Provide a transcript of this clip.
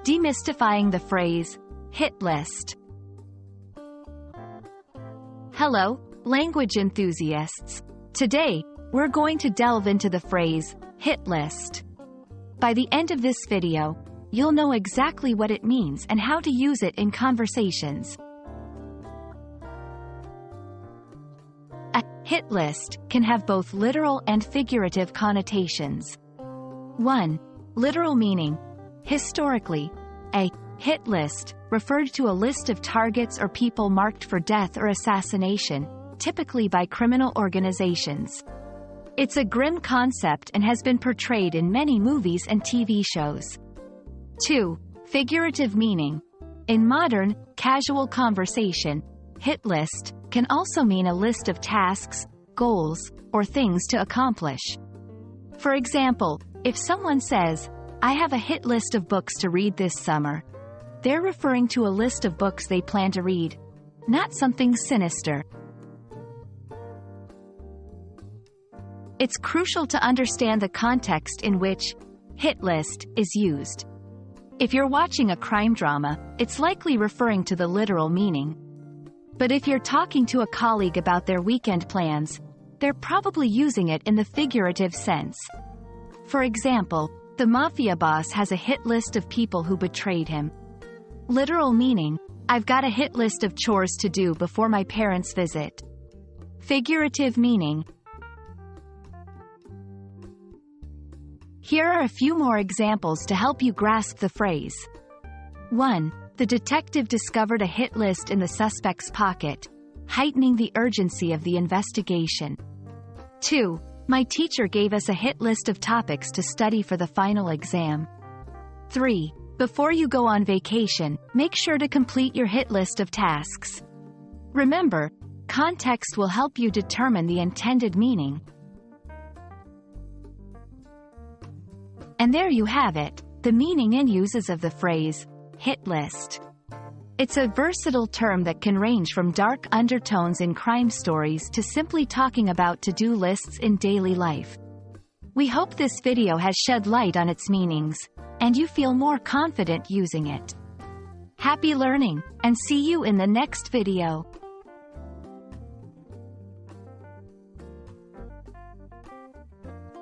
Demystifying the phrase, hit list. Hello, language enthusiasts. Today, we're going to delve into the phrase, hit list. By the end of this video, you'll know exactly what it means and how to use it in conversations. A hit list can have both literal and figurative connotations. 1. Literal meaning. Historically, a hit list referred to a list of targets or people marked for death or assassination, typically by criminal organizations. It's a grim concept and has been portrayed in many movies and TV shows. 2. Figurative meaning. In modern, casual conversation, hit list can also mean a list of tasks, goals, or things to accomplish. For example, if someone says, "I have a hit list of books to read this summer," they're referring to a list of books they plan to read, not something sinister. It's crucial to understand the context in which hit list is used. If you're watching a crime drama, it's likely referring to the literal meaning. But if you're talking to a colleague about their weekend plans, they're probably using it in the figurative sense. For example, the mafia boss has a hit list of people who betrayed him. Literal meaning, "I've got a hit list of chores to do before my parents visit." Figurative meaning. Here are a few more examples to help you grasp the phrase. 1. The detective discovered a hit list in the suspect's pocket, heightening the urgency of the investigation. 2. My teacher gave us a hit list of topics to study for the final exam. 3. Before you go on vacation, make sure to complete your hit list of tasks. Remember, context will help you determine the intended meaning. And there you have it, the meaning and uses of the phrase, hit list. It's a versatile term that can range from dark undertones in crime stories to simply talking about to-do lists in daily life. We hope this video has shed light on its meanings, and you feel more confident using it. Happy learning, and see you in the next video.